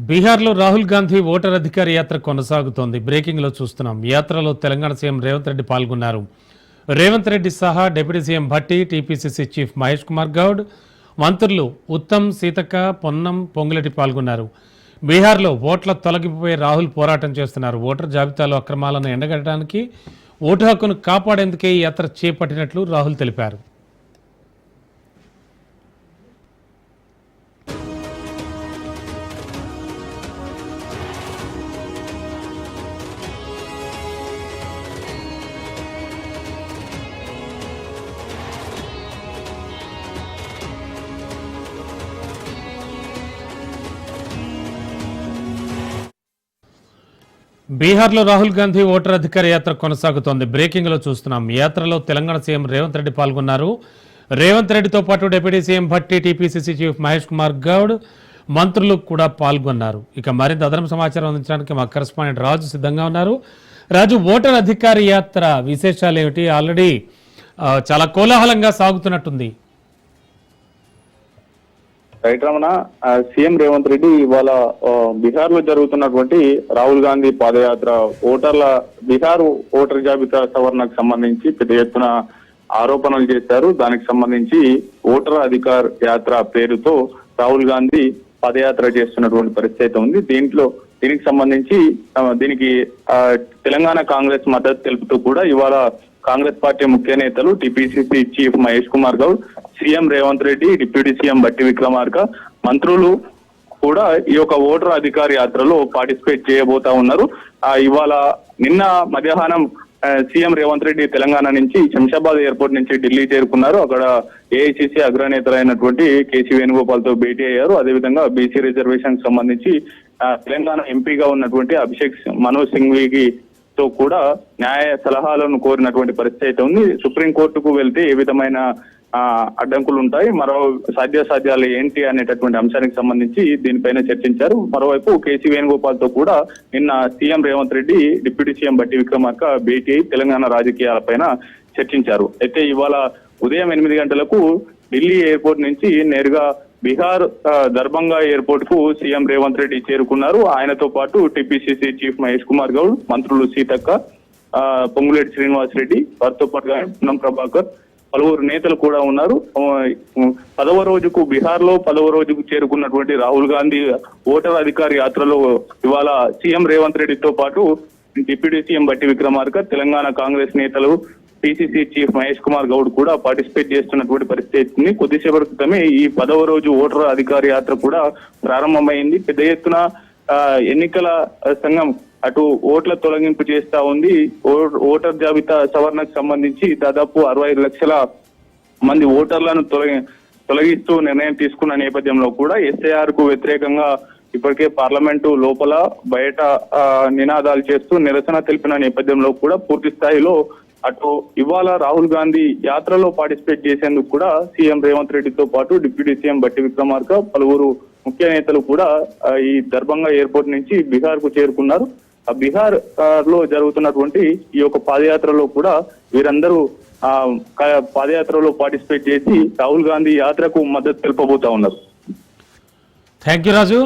బీహార్లో రాహుల్ గాంధీ ఓటర్ అధికార యాత్ర కొనసాగుతోంది. బ్రేకింగ్ లో చూస్తున్నాం. యాత్రలో తెలంగాణ సీఎం రేవంత్ రెడ్డి పాల్గొన్నారు. రేవంత్ రెడ్డి సహా deputy CM Bhatti, TPCC chief Mahesh Kumar Goud, మంత్రులు ఉత్తమ్, సీతక్క, పొన్నం, పొంగులెట్టి పాల్గొన్నారు. బీహార్లో ఓట్ల తొలగింపుపై రాహుల్ పోరాటం చేస్తున్నారు. ఓటర్ జాబితాలో అక్రమాలను ఎండగట్టడానికి, ఓటు హక్కును కాపాడేందుకే ఈ యాత్ర చేపట్టినట్లు రాహుల్ తెలిపారు. బీహార్లో రాహుల్ గాంధీ ఓటర్ అధికార యాత్ర కొనసాగుతోంది. బ్రేకింగ్ లో చూస్తున్నాం. యాత్రలో తెలంగాణ సీఎం రేవంత్ రెడ్డి పాల్గొన్నారు. రేవంత్ రెడ్డితో పాటు deputy CM Bhatti, TPCC chief Mahesh Kumar Goud, మంత్రులు కూడా పాల్గొన్నారు. ఇక మరింత అదనపు సమాచారం అందించడానికి మా కరెస్పాండెంట్ రాజు సిద్ధంగా ఉన్నారు. రాజు, ఓటర్ అధికార యాత్ర విశేషాలు ఏమిటి? ఆల్రెడీ చాలా కోలాహలంగా సాగుతున్నట్టుంది. రైట్ రమణ, సీఎం రేవంత్ రెడ్డి ఇవాళ బీహార్ లో జరుగుతున్నటువంటి రాహుల్ గాంధీ పాదయాత్ర బీహార్ ఓటర్ జాబితా సవరణకు సంబంధించి పెద్ద ఎత్తున ఆరోపణలు చేశారు. దానికి సంబంధించి ఓటర్ అధికార్ యాత్ర పేరుతో రాహుల్ గాంధీ పాదయాత్ర చేస్తున్నటువంటి పరిస్థితి ఉంది. దీనికి సంబంధించి తెలంగాణ కాంగ్రెస్ మద్దతు తెలుపుతూ కూడా ఇవాళ కాంగ్రెస్ పార్టీ ముఖ్య నేతలు TPCC chief Mahesh Kumar Goud, CM Revanth Reddy, deputy CM Bhatti Vikramarka, మంత్రులు కూడా ఈ యొక్క ఓటర్ అధికార యాత్రలో పార్టిసిపేట్ చేయబోతా ఉన్నారు. ఇవాళ నిన్న మధ్యాహ్నం సీఎం రేవంత్ రెడ్డి తెలంగాణ నుంచి శంషాబాద్ ఎయిర్పోర్ట్ నుంచి ఢిల్లీ చేరుకున్నారు. అక్కడ ఏఐసీసీ అగ్రనేతలైనటువంటి కేసీ వేణుగోపాల్ తో భేటీ అయ్యారు. అదేవిధంగా బీసీ రిజర్వేషన్ సంబంధించి తెలంగాణ ఎంపీగా ఉన్నటువంటి అభిషేక్ మనోజ్ సింఘ్వీకి తో కూడా న్యాయ సలహాలను కోరినటువంటి పరిస్థితి ఉంది. సుప్రీంకోర్టుకు వెళ్తే ఏ విధమైన అడ్డంకులు ఉంటాయి, మరో సాధ్యాసాధ్యాలు ఏంటి అనేటటువంటి అంశానికి సంబంధించి దీనిపైన చర్చించారు. మరోవైపు కేసీ వేణుగోపాల్ తో కూడా నిన్న CM Revanth Reddy, deputy CM Bhatti Vikramarka భేటీ అయి తెలంగాణ రాజకీయాలపైన చర్చించారు. అయితే ఇవాళ ఉదయం 8 గంటలకు ఢిల్లీ ఎయిర్పోర్ట్ నుంచి నేరుగా బీహార్ దర్భంగా ఎయిర్పోర్ట్ కు సీఎం రేవంత్ రెడ్డి చేరుకున్నారు. ఆయనతో పాటు టీపీసీసీ చీఫ్ మహేష్ కుమార్ గౌడ్, మంత్రులు సీతక్క, పొంగులేటి శ్రీనివాస్ రెడ్డి, వారితో పాటుగా పున్నం ప్రభాకర్, పలువురు నేతలు కూడా ఉన్నారు. 10వ రోజుకు బీహార్ లో 10వ రోజుకు చేరుకున్నటువంటి రాహుల్ గాంధీ ఓటర్ అధికార యాత్రలో ఇవాళ సీఎం రేవంత్ రెడ్డితో పాటు డిప్యూటీ సీఎం భట్టి విక్రమార్క, తెలంగాణ కాంగ్రెస్ నేతలు, పిసిసి చీఫ్ మహేష్ కుమార్ గౌడ్ కూడా పార్టిసిపేట్ చేస్తున్నటువంటి పరిస్థితి. కొద్దిసేపటి క్రితమే ఈ 10వ రోజు ఓటర్ అధికార యాత్ర కూడా ప్రారంభమైంది. పెద్ద ఎత్తున ఎన్నికల సంఘం అటు ఓట్ల తొలగింపు చేస్తా ఉంది. ఓటర్ జాబితా సవరణకు సంబంధించి దాదాపు 65 లక్షల మంది ఓటర్లను తొలగిస్తూ నిర్ణయం తీసుకున్న నేపథ్యంలో కూడా ఎస్ఐఆర్ కు వ్యతిరేకంగా ఇప్పటికే పార్లమెంటు లోపల బయట నినాదాలు చేస్తూ నిరసన తెలిపిన నేపథ్యంలో కూడా పూర్తి స్థాయిలో అటు ఇవాళ రాహుల్ గాంధీ యాత్రలో పార్టిసిపేట్ చేసేందుకు కూడా సీఎం రేవంత్ రెడ్డితో పాటు డిప్యూటీ సీఎం భట్టి విక్రమార్క, పలువురు ముఖ్య నేతలు కూడా ఈ దర్భంగా ఎయిర్పోర్ట్ నుంచి బీహార్ కు చేరుకున్నారు. ఆ బీహార్ లో జరుగుతున్నటువంటి ఈ యొక్క పాదయాత్రలో కూడా వీరందరూ పాదయాత్రలో పార్టిసిపేట్ చేసి రాహుల్ గాంధీ యాత్రకు మద్దతు తెలుపబోతా ఉన్నారు. Thank you Raju.